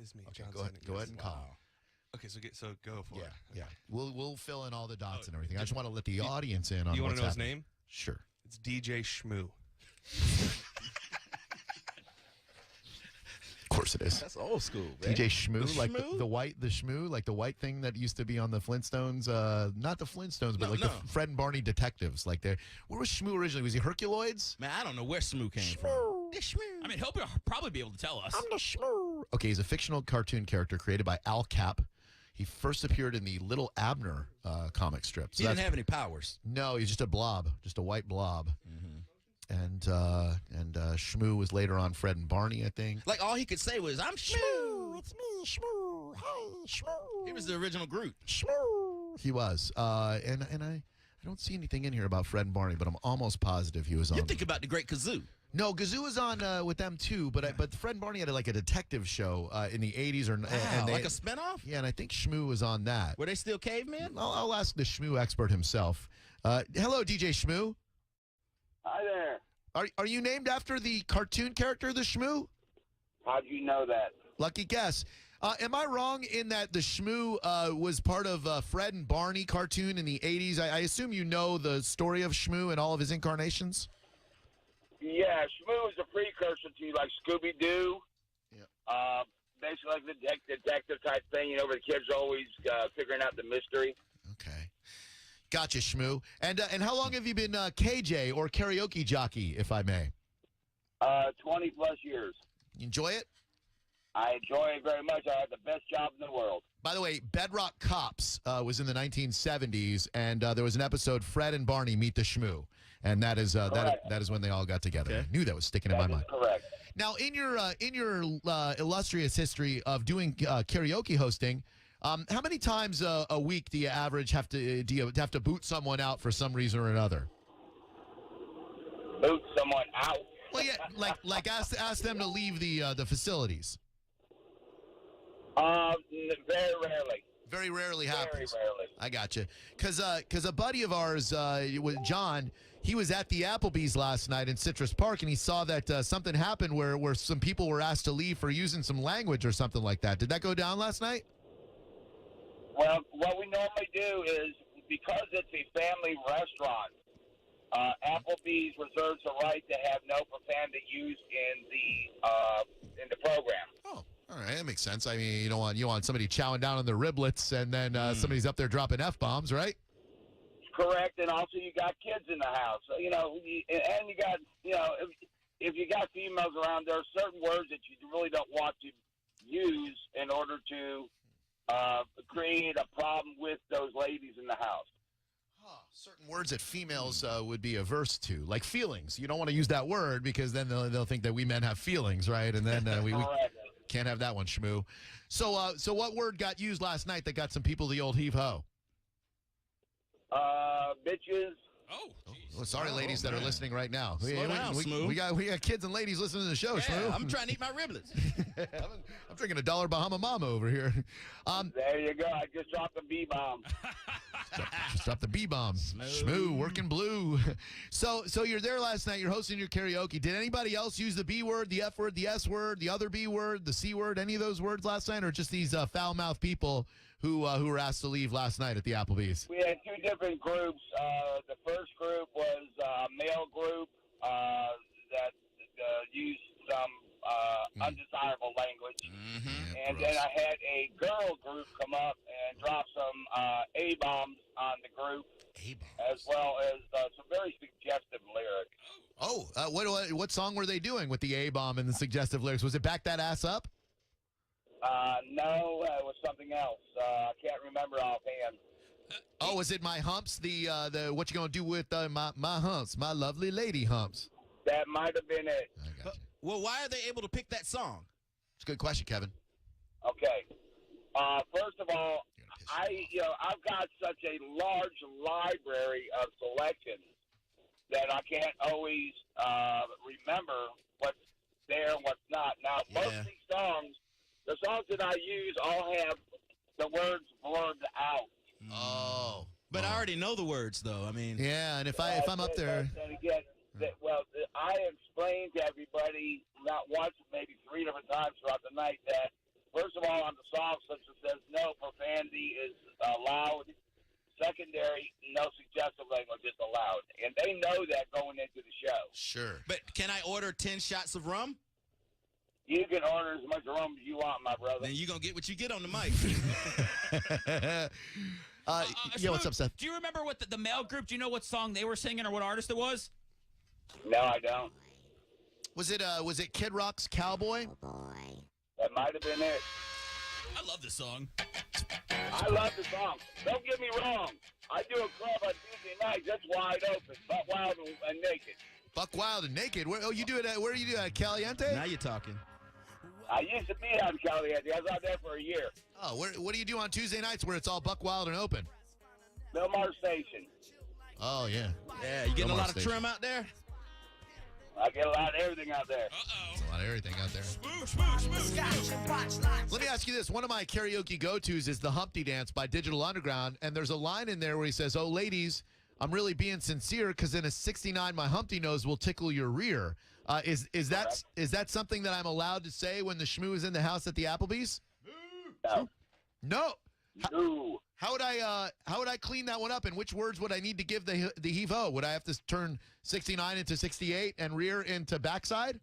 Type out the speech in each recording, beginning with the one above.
is me. Okay, Johnson. go ahead and call. Okay, so go for it. Yeah. We'll fill in all the dots and everything. I just want to let the audience in on You want what's to know happening. his name? Sure. It's DJ Shmoo. Of course it is. That's old school, man. DJ Shmoo, The like Shmoo? the Shmoo, like the white thing that used to be on the Flintstones. Not the Flintstones, but the Fred and Barney detectives. Like where was Shmoo originally? Was he Herculoids? Man, I don't know where Shmoo came from. The Shmoo. I mean, he'll probably be able to tell us. I'm the Shmoo. Okay, he's a fictional cartoon character created by Al Cap. He first appeared in the Little Abner comic strip. So He didn't have any powers. No, he's just a blob, just a white blob. And Shmoo was later on Fred and Barney, I think. Like, all he could say was, I'm Shmoo. It's me, Shmoo. Hey, Shmoo. He was the original Groot. Shmoo. He was. And I don't see anything in here about Fred and Barney, but I'm almost positive he was on. You think about the Great Kazoo. No, Gazoo was on with them too, but Fred and Barney had like a detective show in the 80s Like a spinoff? Yeah, and I think Shmoo was on that. Were they still cavemen? I'll ask the Shmoo expert himself. Hello, DJ Shmoo. Hi there. Are you named after the cartoon character, the Shmoo? How'd you know that? Lucky guess. Am I wrong in that the Shmoo was part of Fred and Barney cartoon in the 80s? I assume you know the story of Shmoo and all of his incarnations? Yeah, Shmoo is a precursor to like Scooby-Doo. Yeah. Basically like the detective type thing, where the kids are always figuring out the mystery. Okay. Gotcha, Shmoo. And how long have you been KJ or karaoke jockey, if I may? 20 plus years. You enjoy it? I enjoy it very much. I have the best job in the world. By the way, Bedrock Cops was in the 1970s, and there was an episode, Fred and Barney Meet the Shmoo. And that is when they all got together. Okay. I knew that was sticking in my mind. Correct. Now, in your illustrious history of doing karaoke hosting, how many times a week do you average have to boot someone out for some reason or another? Boot someone out. Well, yeah, like ask them to leave the facilities. Very rarely. Very rarely happens. Very rarely. I got you. Because a buddy of ours, John, he was at the Applebee's last night in Citrus Park, and he saw that something happened where some people were asked to leave for using some language or something like that. Did that go down last night? Well, what we normally do is, because it's a family restaurant, Applebee's reserves the right to have no profanity used in the program. Oh, all right, that makes sense. I mean, you don't want somebody chowing down on their riblets, and then somebody's up there dropping F-bombs, right? Correct, and also you got kids in the house. So, and you got, if you got females around, there are certain words that you really don't want to use in order to create a problem with those ladies in the house. Certain words that females would be averse to, like feelings. You don't want to use that word because then they'll think that we men have feelings, right? And then we can't have that one, Shmoo. So what word got used last night that got some people the old heave-ho? Bitches. Well, sorry, ladies that are listening right now. Slow down, Shmoo. We got kids and ladies listening to the show, Yeah, Shmoo. I'm trying to eat my riblets. I'm drinking a $1 Bahama Mama over here. There you go. I just dropped a B-bomb. Just drop the B-bomb. Shmoo, working blue. So you're there last night. You're hosting your karaoke. Did anybody else use the B word, the F word, the S word, the other B word, the C word, any of those words last night, or just these foul-mouthed people who were asked to leave last night at the Applebee's? We had two different groups. The first group was a male group that used some undesirable language. And then I had a girl group come up and drop some A-bombs on the group, as well as some very suggestive lyrics. Oh, what song were they doing with the A-bomb and the suggestive lyrics? Was it Back That Ass Up? No, it was something else. I can't remember offhand. Oh, was it My Humps? The what you gonna do with my humps, my lovely lady humps? That might have been it. I got you. Well, why are they able to pick that song? It's a good question, Kevin. Okay. First of all, I've got such a large library of selections that I can't always remember what's there and what's not. Now, most of these songs, the songs that I use all have the words blurred out. Oh. But I already know the words, though. I mean, yeah, and if I'm up there, and again, I explained to everybody not once, maybe 3 different times throughout the night that first of all, on the song system says no profanity is allowed. Secondary, no suggestive language is allowed. And they know that going into the show. Sure. But can I order 10 shots of rum? You can order as much rum as you want, my brother. Then you're going to get what you get on the mic. Yeah, what's up, Seth? Do you remember what the male group, do you know what song they were singing or what artist it was? No, I don't. Was it Kid Rock's Cowboy? That might have been it. I love this song. I love the song. Don't get me wrong. I do a club on Tuesday nights. That's wide open. Buck wild and naked. Buck Wild and Naked. Where you do it at? Where do you do it at? Caliente? Now you're talking. I used to be on Caliente. I was out there for a year. Oh, what do you do on Tuesday nights where it's all Buck Wild and open? Belmar Station. Oh yeah. Yeah, you getting a Belmar lot of Station. trim out there? I get a lot of everything out there. There's a lot of everything out there. Smooth. Let me ask you this. One of my karaoke go-tos is the Humpty Dance by Digital Underground, and there's a line in there where he says, "Oh, ladies, I'm really being sincere because in a 69, my Humpty nose will tickle your rear." Is that something that I'm allowed to say when the Shmoo is in the house at the Applebee's? No. No. No. How would I clean that one up? And which words would I need to give the heave-ho? Would I have to turn 69 into 68 and rear into backside?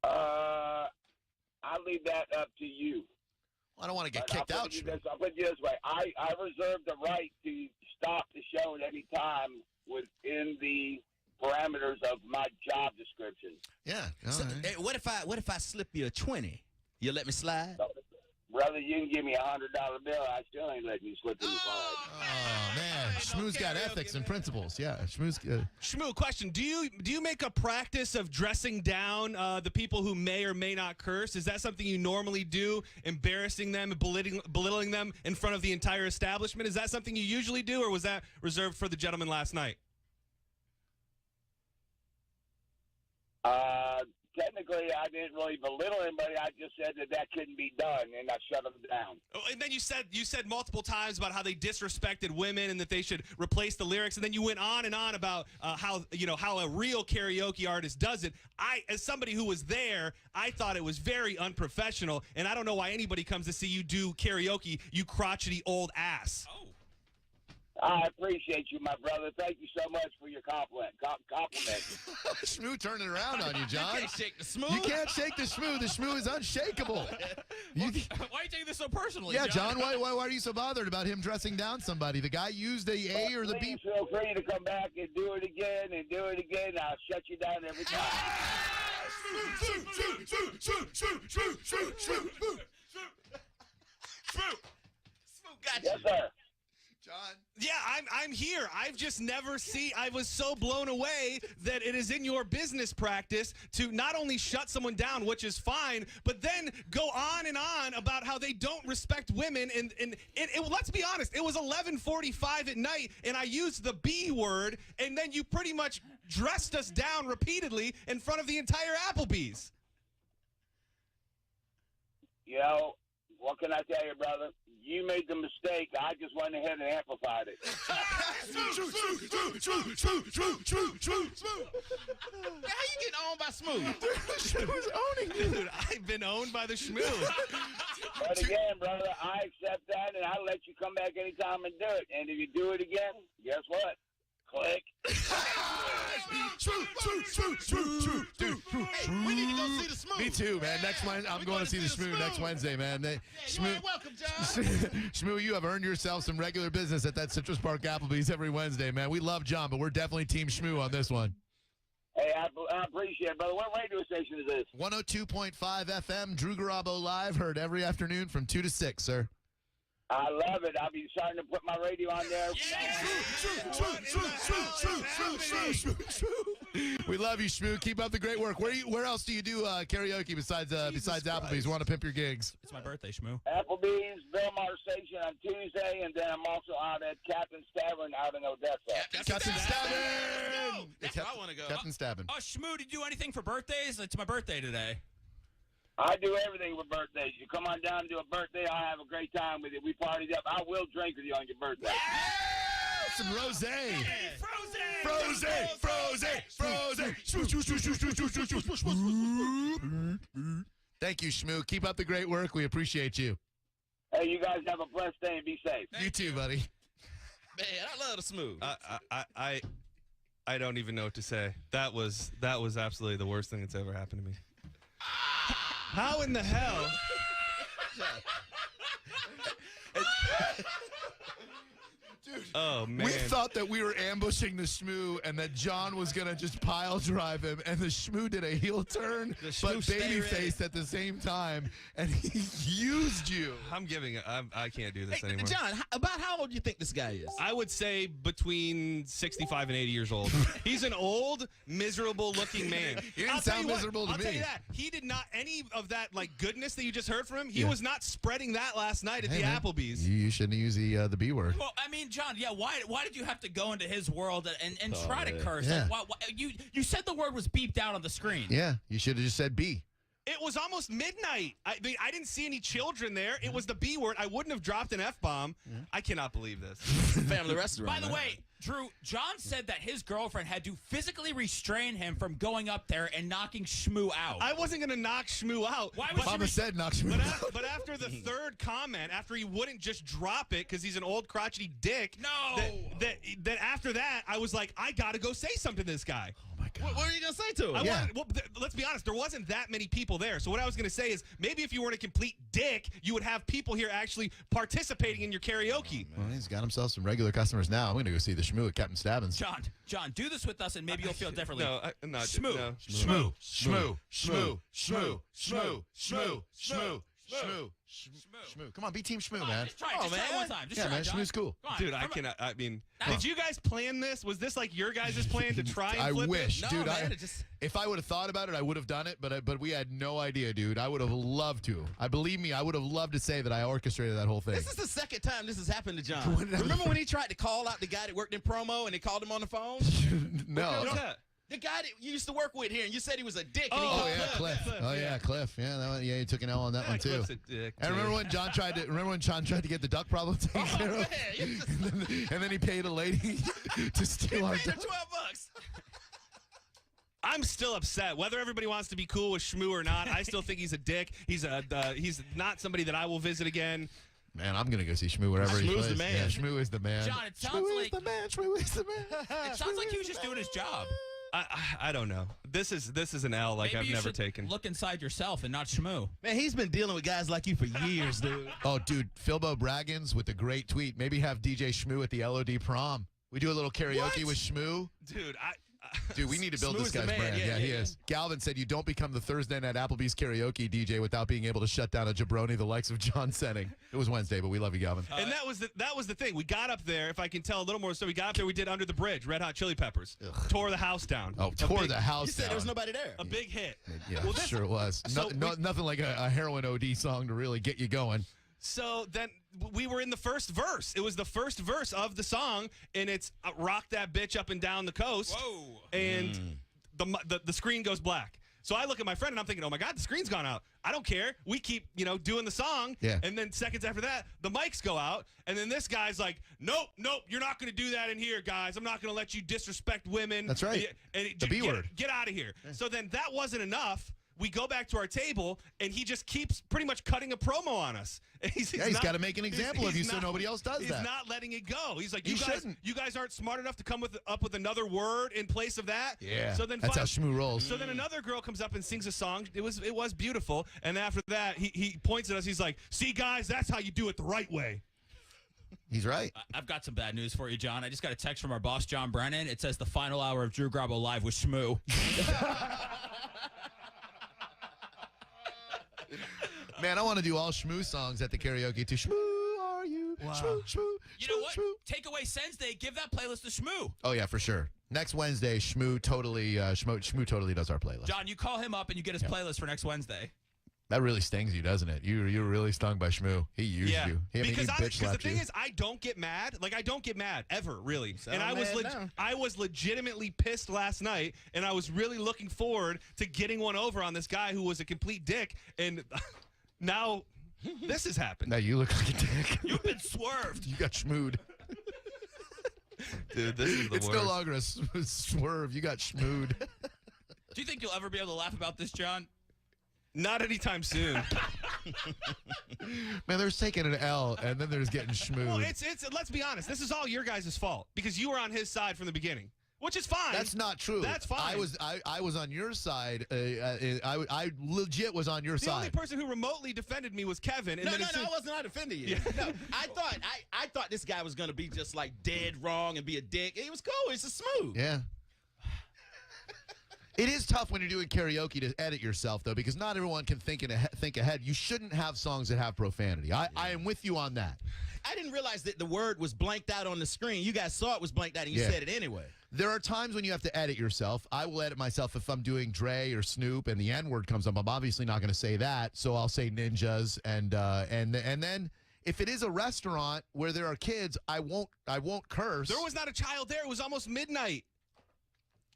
I'll leave that up to you. I don't want to get But kicked I'll out. I'll put you this way. I reserve the right to stop the show at any time within the parameters of my job description. Yeah. all So, right. hey, what if I slip you a 20? You let me slide? So, brother, you can give me $100 bill. I still ain't letting you slip in the slide. Oh man, Shmoo's got ethics and principles. Yeah, Shmoo's good. Shmoo, question: Do you make a practice of dressing down the people who may or may not curse? Is that something you normally do, embarrassing them and belittling them in front of the entire establishment? Is that something you usually do, or was that reserved for the gentleman last night? Technically, I didn't really belittle anybody. I just said that couldn't be done, and I shut them down. Oh, and then you said multiple times about how they disrespected women and that they should replace the lyrics, and then you went on and on about how a real karaoke artist does it. As somebody who was there, I thought it was very unprofessional, and I don't know why anybody comes to see you do karaoke, you crotchety old ass. Oh. I appreciate you, my brother. Thank you so much for your compliment. Shmoo turned it around on you, John. You can't shake the smooth. You can't shake the Shmoo. The Shmoo is unshakable. Why are you taking this so personally? Yeah, John. Why are you so bothered about him dressing down somebody? The guy used the A or the B. Please feel free to come back and do it again and do it again. I'll shut you down every time. Got Yes, you. sir. John. Yeah, I'm here. I've just never seen. I was so blown away that it is in your business practice to not only shut someone down, which is fine, but then go on and on about how they don't respect women. And let's be honest, it was 11:45 at night, and I used the B word, and then you pretty much dressed us down repeatedly in front of the entire Applebee's. You know, what can I tell you, brother? You made the mistake. I just went ahead and amplified it. How you getting owned by Smooth? Shmoo's owning you. Dude, I've been owned by the Shmoo. But again, brother, I accept that, and I'll let you come back anytime and do it. And if you do it again, guess what? Click. Dude, We need to go see the Smooth. me too, man. Next Wednesday, I'm going to see the Shmoo next Wednesday, man. You ain't welcome, John. Shmoo, you have earned yourself some regular business at that Citrus Park Applebee's every Wednesday, man. We love John, but we're definitely Team Shmoo on this one. Hey, I appreciate it, brother. What radio station is this? 102.5 FM, Drew Garabo Live, heard every afternoon from 2 to 6, sir. I love it. I'll be starting to put my radio on there. We love you, Shmoo. Keep up the great work. Where else do you do karaoke besides Applebee's? Want to pimp your gigs? It's my birthday, Shmoo. Applebee's, Belmar Station on Tuesday, and then I'm also out at Captain's Tavern out in Odessa. Captain Stabbin! That's where I want to go. Captain Stabbin. Oh, Shmoo, did you do anything for birthdays? It's my birthday today. I do everything with birthdays. You come on down and do a birthday, I'll have a great time with you. We partied up. I will drink with you on your birthday. Some rosé. Frozen! Frozen! Thank you, Shmoo. Keep up the great work. We appreciate you. Hey, you guys have a blessed day and be safe. You too, buddy. Man, I love the Smooth. I don't even know what to say. That was absolutely the worst thing that's ever happened to me. How in the hell? Dude, Oh man. we thought that we were ambushing the Shmoo and that John was going to just pile drive him, and the Shmoo did a heel turn, The but Shmoo stay baby ready. faced at the same time, and he used you. I'm giving it. I can't do this Hey, anymore. John, about how old do you think this guy is? I would say between 65 and 80 years old. He's an old, miserable-looking man. He didn't I'll tell sound you what, miserable to I'll tell me. you that. He did not, any of that, like, goodness that you just heard from him, he Yeah. was not spreading that last night at Hey, the man, Applebee's. You shouldn't use the B word. Well, I mean, John, yeah, why did you have to go into his world and try to man. curse? Yeah. Like, why, you said the word was beeped out on the screen. Yeah, you should have just said B. It was almost midnight. I mean, I didn't see any children there. It was the B word. I wouldn't have dropped an F-bomb. I cannot believe this. Family restaurant. By the man. way, Drew, John said that his girlfriend had to physically restrain him from going up there and knocking Shmoo out. I wasn't going to knock Shmoo out. Why was Mama said knock Shmoo But, out. but after the third comment, after he wouldn't just drop it because he's an old crotchety dick, No. that after that, I was like, I got to go say something to this guy. Oh, my God. What are you going to say to him? I Yeah. wanted, well, let's be honest, there wasn't that many people there. So what I was going to say is maybe if you weren't a complete dick, you would have people here actually participating in your karaoke. Well, he's got himself some regular customers now. I'm going to go see the Shmoo at Captain Stabbins. John, do this with us and maybe you'll feel differently. No, I'm not. Shmoo. No. Shmoo, Shmoo, Shmoo, Shmoo, Shmoo, Shmoo, Shmoo, Shmoo, Shmoo. Come on, be Team Shmoo, Come on, man. just try Oh, it man. one time. Just Yeah, try man, it, John. Shmoo's cool. Come on, Dude, I come on. cannot. I mean, Huh. did you guys plan this? Was this like your guys' plan to try and I flip wish, it? No, dude. man, it just- If I would have thought about it, I would have done it. But we had no idea, dude. I would have loved to. Believe me, I would have loved to say that I orchestrated that whole thing. This is the second time this has happened to John. When did I- Remember when he tried to call out the guy that worked in promo and they called him on the phone? No. What's that? The guy that you used to work with here, and you said he was a dick. And he Oh, Oh called yeah, Cliff, Cliff. Cliff, Oh yeah. yeah, Cliff. Yeah, that one, yeah, he took an L on that one too. Cliff's a dick, And too. remember when John tried to get the duck problem taken Oh, care man, of, you just and then he paid a lady to steal our paid him duck. $12. I'm still upset. Whether everybody wants to be cool with Shmoo or not, I still think he's a dick. He's not somebody that I will visit again. Man, I'm gonna go see Shmoo wherever he Shmoo's plays. the man. Yeah, Shmoo is the man. John, it sounds Shmoo like- is the man. Shmoo is the man. It sounds like he was just doing his job. I don't know. This is an L like Maybe I've you never should taken. look inside yourself and not Shmoo. Man, he's been dealing with guys like you for years, dude. Oh, dude, Philbo Braggins with a great tweet. Maybe have DJ Shmoo at the LOD prom. We do a little karaoke with Shmoo. Dude, Dude, we need to build Shmoo's this the guy's man. brand. Yeah, Yeah, he yeah, is. Galvin said you don't become the Thursday night Applebee's karaoke DJ without being able to shut down a jabroni the likes of John Setting. It was Wednesday, but we love you, Galvin. and that was the thing. We got up there. If I can tell a little more, so we got up there. We did Under the Bridge, Red Hot Chili Peppers, tore the house down. Oh, tore the You house said down. there was nobody there. A big hit. Yeah, Well, this- sure it was. so Nothing like a heroin OD song to really get you going. So then we were in the first verse. It was the first verse of the song, and it's "Rock That Bitch Up and Down the Coast." Whoa. And the screen goes black. So I look at my friend and I'm thinking, oh my God, the screen's gone out. I don't care. We keep, doing the song. Yeah. And then seconds after that, the mics go out. And then this guy's like, nope, you're not going to do that in here, guys. I'm not going to let you disrespect women. That's right. The B word. Get out of here. So then that wasn't enough. We go back to our table, and he just keeps pretty much cutting a promo on us. And he's He's not- got to make an example of you so not- nobody else does He's that. not letting it go. He's like, He you guys, shouldn't. you guys aren't smart enough to come up with another word in place of that. Yeah, So then that's how Shmoo rolls. So then another girl comes up and sings a song. It was beautiful. And after that, he points at us. He's like, "See, guys, that's how you do it the right way." He's right. I've got some bad news for you, John. I just got a text from our boss, John Brennan. It says the final hour of Drew Garabo Live with Shmoo. Man, I want to do all Shmoo songs at the karaoke too. Shmoo, are you? Wow. Shmoo, Shmoo, You know what? Shmoo. Take away Wednesday. Give that playlist to Shmoo. Oh yeah, for sure. Next Wednesday, Shmoo totally does our playlist. John, you call him up and you get his playlist for next Wednesday. That really stings you, doesn't it? You're really stung by Shmoo. He used you. He because bitch the slapped thing you. is, I don't get mad. Like, I don't get mad ever, really. Sound And mad now. I was legitimately pissed last night, and I was really looking forward to getting one over on this guy who was a complete dick. And now this has happened. Now you look like a dick. You've been swerved. You got schmooed. Dude, this is the It's no longer a swerve. You got schmooed. Do you think you'll ever be able to laugh about this, John? Not anytime soon. Man, there's taking an L, and then there's getting Shmoo. Well, it's. Let's be honest. This is all your guys' fault because you were on his side from the beginning, which is fine. That's not true. That's fine. I was on your side. I legit was on your The side. only person who remotely defended me was Kevin. And No, then I wasn't not defending you. Yeah. No, I thought this guy was gonna be just like dead wrong and be a dick. It was cool. It's a smooth. Yeah. It is tough when you're doing karaoke to edit yourself, though, because not everyone can think ahead. You shouldn't have songs that have profanity. I am with you on that. I didn't realize that the word was blanked out on the screen. You guys saw it was blanked out, and you said it anyway. There are times when you have to edit yourself. I will edit myself if I'm doing Dre or Snoop and the N-word comes up. I'm obviously not going to say that, so I'll say ninjas and then if it is a restaurant where there are kids, I won't curse. there was not a child there. It was almost midnight.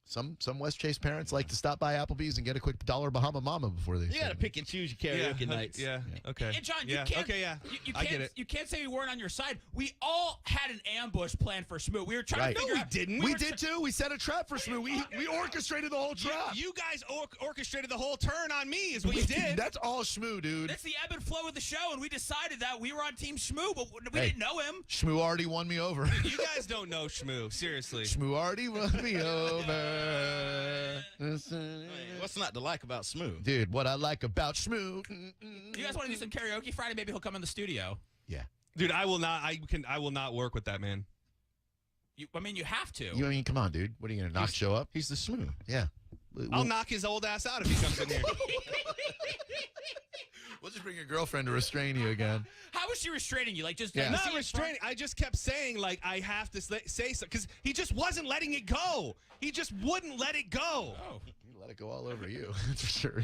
Some West Chase parents like to stop by Applebee's and get a quick $1 Bahama Mama before they. You got to pick and choose your karaoke nights. Yeah. Okay. And John, yeah. you can't. Okay. Yeah. You I can't. get it. You can't say we weren't on your side. We all had an ambush planned for Shmoo. We were trying Right. to figure No, we out. didn't. We did too. We set a trap for Shmoo. We orchestrated the whole trap. You guys orchestrated the whole turn on me. Is what you did. That's all Shmoo, dude. That's the ebb and flow of the show, and we decided that we were on Team Shmoo, but we Hey. didn't know him. Shmoo already won me over. You guys don't know Shmoo. Seriously. Shmoo already won me over. What's not to like about Smooth? Dude, what I like about Shmoo. You guys want to do some karaoke Friday? Maybe he'll come in the studio. Yeah. Dude, I will not. I will not work with that man. I mean, you have to. I mean, come on, dude. What are you going to not show up? He's the Smooth. Yeah. I'll knock his old ass out if he comes in here. We'll just bring your girlfriend to restrain you again. How was she restraining you? Like just Yeah. Not restraining. I just kept saying like I have to say so because he just wasn't letting it go. He just wouldn't let it go. Oh. You let it go all over you. That's for sure.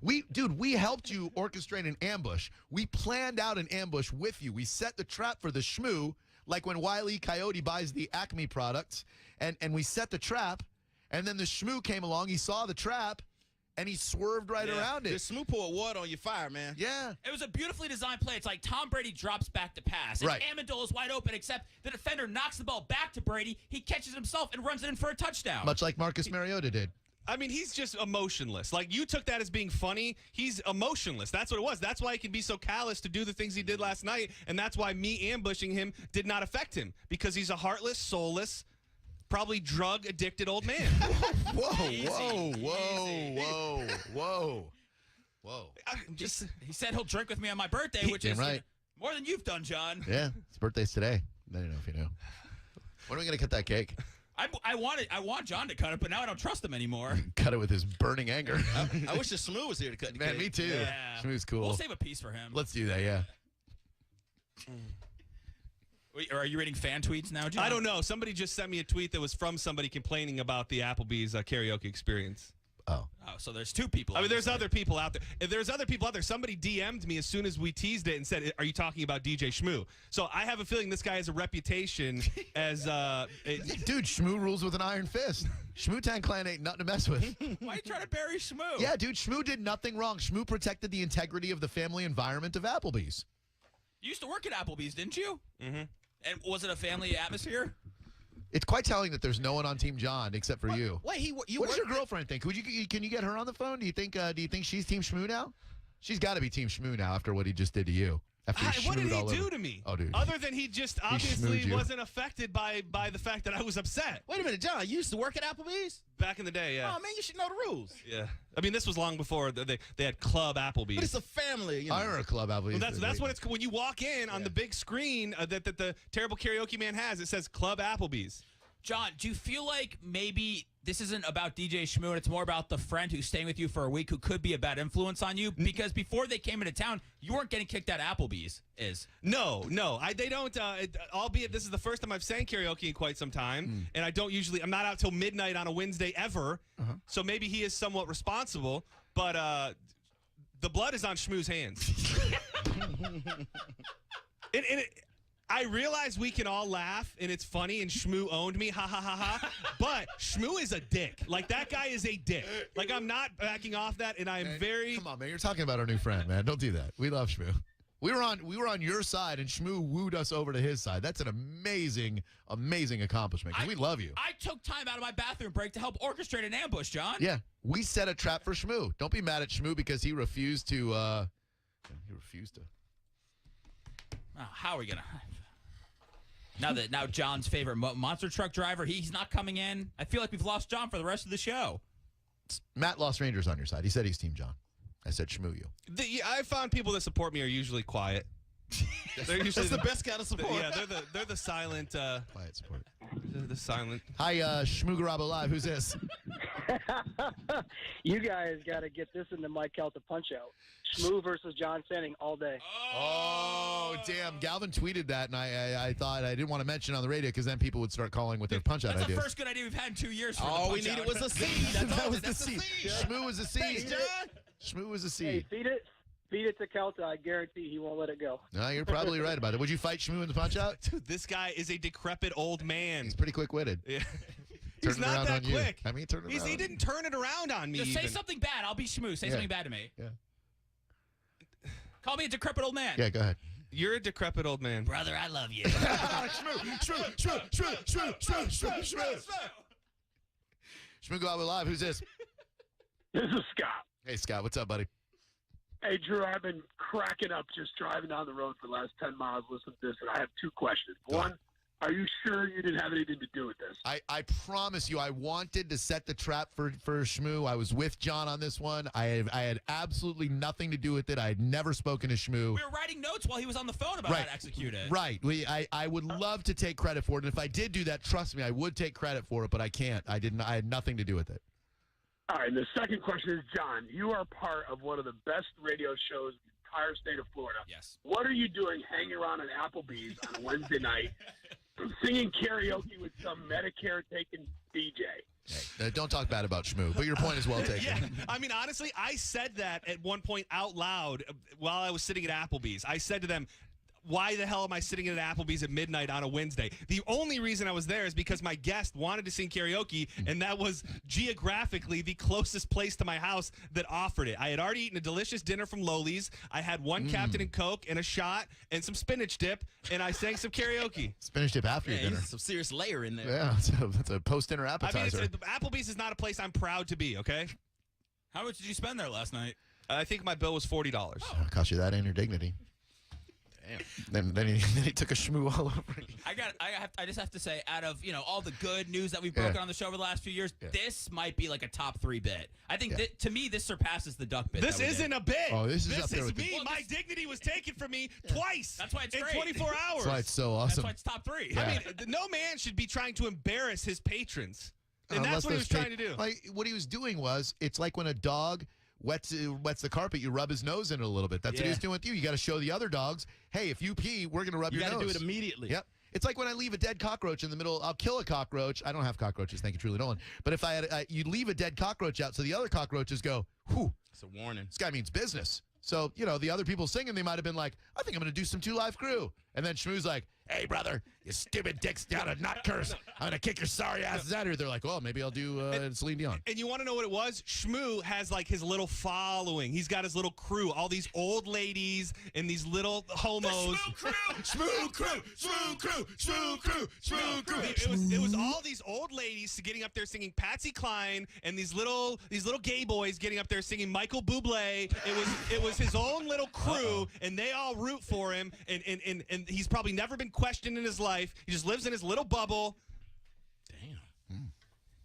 We helped you orchestrate an ambush. We planned out an ambush with you. We set the trap for the Shmoo, like when Wile E. Coyote buys the Acme products, and we set the trap, and then the Shmoo came along. He saw the trap, and he swerved right around it. The Smooth poured water on your fire, man. Yeah. It was a beautifully designed play. It's like Tom Brady drops back to pass. And Right. Amendola is wide open, except the defender knocks the ball back to Brady. He catches himself and runs it in for a touchdown. Much like Marcus Mariota did. I mean, he's just emotionless. Like, you took that as being funny. He's emotionless. That's what it was. That's why he can be so callous to do the things he did last night, and that's why me ambushing him did not affect him, because he's a heartless, soulless, probably drug-addicted old man. Whoa. He said he'll drink with me on my birthday, which Damn is right. more than you've done, John. Yeah, his birthday's today. I don't know if you know. When are we going to cut that cake? I want John to cut it, but now I don't trust him anymore. Cut it with his burning anger. I wish the Smooth was here to cut the Man, cake. me too. Yeah. Smooth's cool. We'll save a piece for him. Let's do that, yeah. Wait, are you reading fan tweets now, John? I don't know. Somebody just sent me a tweet that was from somebody complaining about the Applebee's karaoke experience. Oh. Oh, so there's two people. I mean, on there's this other people out there. If there's other people out there, somebody DM'd me as soon as we teased it and said, "Are you talking about DJ Shmoo?" So I have a feeling this guy has a reputation as Dude, Shmoo rules with an iron fist. Shmoo-Tan Clan ain't nothing to mess with. side. Why are you trying to bury Shmoo? Yeah, dude, Shmoo did nothing wrong. Shmoo protected the integrity of the family environment of Applebee's. You used to work at Applebee's, didn't you? Mm-hmm. And was it a family atmosphere? It's quite telling that there's no one on Team John except for you. Wait, you What does worked your girlfriend think? Can you get her on the phone? Do you think she's Team Shmoo now? She's got to be Team Shmoo now after what he just did to you. After he what did schmoed he all do over. to me? Oh, dude. Other than he just obviously schmooed you. wasn't affected by the fact that I was upset. Wait a minute, John. You used to work at Applebee's? Back in the day, yeah. Oh, man, you should know the rules. Yeah. I mean, this was long before they had Club Applebee's. But it's a family. You know. I remember a club Applebee's. Well, that's what it's when you walk in on the big screen that the terrible karaoke man has. It says Club Applebee's. John, do you feel like maybe this isn't about DJ Shmoo and it's more about the friend who's staying with you for a week who could be a bad influence on you? Because before they came into town, you weren't getting kicked out of Applebee's. No. They don't. Albeit this is the first time I've sang karaoke in quite some time, and I'm not out till midnight on a Wednesday ever. So maybe he is somewhat responsible, but the blood is on Shmoo's hands. I realize we can all laugh and it's funny and Shmoo owned me, ha ha ha ha. But Shmoo is a dick. Like, that guy is a dick. Like, I'm not backing off that, and I am very. Come on, man. You're talking about our new friend, man. Don't do that. We love Shmoo. We were on your side, and Shmoo wooed us over to his side. That's an amazing accomplishment. 'Cause we love you. I took time out of my bathroom break to help orchestrate an ambush, John. Yeah, we set a trap for Shmoo. Don't be mad at Shmoo because he refused to. Oh, how are we gonna? Now John's favorite monster truck driver, he's not coming in. I feel like we've lost John for the rest of the show. Matt Lost Rangers on your side. He said he's Team John. I said Shmoo you. I found people that support me are usually quiet. They're usually That's the best kind of support. Yeah, they're the silent. Quiet support. The silent. Hi, Shmoo Garabo Live. Who's this? You guys got to get this in the Mike Calta punch-out. Shmoo versus John Senning all day. Oh, damn. Galvin tweeted that, and I thought I didn't want to mention it on the radio because then people would start calling with their punch-out That's ideas. the first good idea we've had in 2 years. For All we needed was a seed. That was the seed. Shmoo was a seed. Thanks, John. Shmoo was a Hey, seed. feed it to Calta. I guarantee he won't let it go. No, you're probably right about it. Would you fight Shmoo in the punch-out? Dude, this guy is a decrepit old man. He's pretty quick-witted. Yeah. Turn He's it not around that on you. quick. I mean, turn it around. He didn't turn it around on me. Just say even. something bad. I'll be Shmoo. Say something bad to me. Yeah. Call me a decrepit old man. Yeah, go ahead. You're a decrepit old man. Brother, I love you. Shmoo Garabo Live. Who's this? This is Scott. Hey, Scott. What's up, buddy? Hey, Drew, I've been cracking up just driving down the road for the last 10 miles listening to this, and I have two questions. Go One, are you sure you didn't have anything to do with this? I promise you, I wanted to set the trap for Shmoo. I was with John on this one. I had absolutely nothing to do with it. I had never spoken to Shmoo. We were writing notes while he was on the phone about how to execute it. Right. I would love to take credit for it. And if I did do that, trust me, I would take credit for it, but I can't. I didn't. I had nothing to do with it. All right, and the second question is, John, you are part of one of the best radio shows in the entire state of Florida. Yes. What are you doing hanging around at Applebee's on a Wednesday night singing karaoke with some Medicare-taking DJ? Hey, don't talk bad about Shmoo, but your point is well taken. Yeah, I mean, honestly, I said that at one point out loud while I was sitting at Applebee's. I said to them, why the hell am I sitting at Applebee's at midnight on a Wednesday? The only reason I was there is because my guest wanted to sing karaoke, and that was geographically the closest place to my house that offered it. I had already eaten a delicious dinner from Loli's. I had one Captain and Coke and a shot and some spinach dip, and I sang some karaoke. Spinach dip after your dinner. Some serious layer in there. Yeah, that's a post-dinner I mean, appetizer. Applebee's is not a place I'm proud to be, okay? How much did you spend there last night? I think my bill was $40. It'll cost you that and your dignity. Then he took a Shmoo all over again. I just have to say, out of all the good news that we've broken on the show over the last few years, this might be like a top 3 bit. I think to me this surpasses the duck bit. This isn't a bit. Oh, this is up there with me. the- My dignity was taken from me twice. That's why it's in great. 24 hours. That's why it's so That's awesome. why it's top 3. Yeah. I mean, no man should be trying to embarrass his patrons. And that's what he was trying to do. Like what he was doing was, it's like when a dog wets the carpet, you rub his nose in it a little bit. That's what he was doing with you. You got to show the other dogs, hey, if you pee, we're going to rub You your got nose. to do it immediately. Yep. It's like when I leave a dead cockroach in the middle. I'll kill a cockroach. I don't have cockroaches, thank you, truly, Nolan. But if you leave a dead cockroach out, so the other cockroaches go, whew, It's a warning. this guy means business. So, the other people singing, they might have been like, I think I'm going to do some 2 Live Crew. And then Shmoo's like, hey, brother, you stupid dicks down a nut curse. I'm going to kick your sorry asses out of here. They're like, well, maybe I'll do Celine Dion. And you want to know what it was? Shmoo has like his little following. He's got his little crew, all these old ladies and these little homos. Shmoo crew, Shmoo crew, Shmoo crew, Shmoo crew. It was all these old ladies getting up there singing Patsy Cline, and these little gay boys getting up there singing Michael Bublé. It was his own little crew, and they all root for him. And he's probably never been questioned in his life. He just lives in his little bubble. Damn.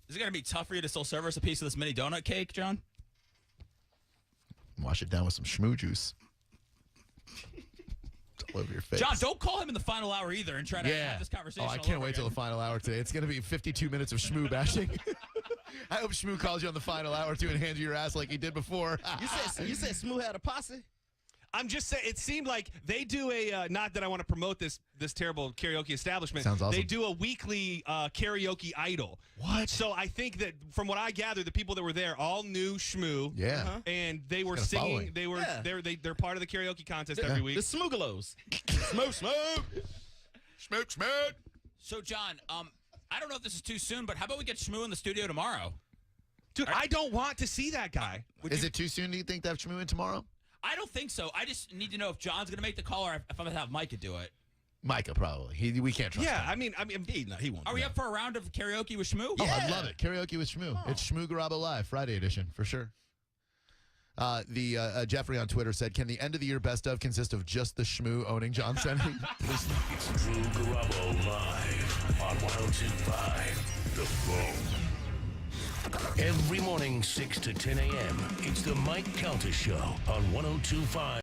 Is it going to be tough for you to still serve us a piece of this mini donut cake, John? Wash it down with some Shmoo juice. It's all over your face. John, don't call him in the final hour either and try to have this conversation. Oh, I all can't over wait till the again. final hour today. It's going to be 52 minutes of Shmoo bashing. I hope Shmoo calls you on the final hour, too, and hands you your ass like he did before. You said Shmoo had a posse? I'm just saying, it seemed like they do a, not that I want to promote this terrible karaoke establishment. Sounds awesome. They do a weekly karaoke idol. What? So I think that from what I gathered, the people that were there all knew Shmoo. Yeah. And they were got a singing. following. They were Yeah. they're part of the karaoke contest every week. The Smoogalos. Shmoo. So, John, I don't know if this is too soon, but how about we get Shmoo in the studio tomorrow? Dude, I don't want to see that guy. Is it too soon, do you think, to have Shmoo in tomorrow? I don't think so. I just need to know if John's going to make the call or if I'm going to have Micah do it. Micah, probably. We can't trust him. I mean, he won't. Are we up for a round of karaoke with Shmoo? Oh, I'd love it. Karaoke with Shmoo. It's Shmoo Garabo Live, Friday edition, for sure. Jeffrey on Twitter said, can the end of the year best of consist of just the Shmoo owning John Cena? It's Drew Garabo Live on 102.5 The Phone. Every morning, 6 to 10 a.m., it's the Mike Calta Show on 102.5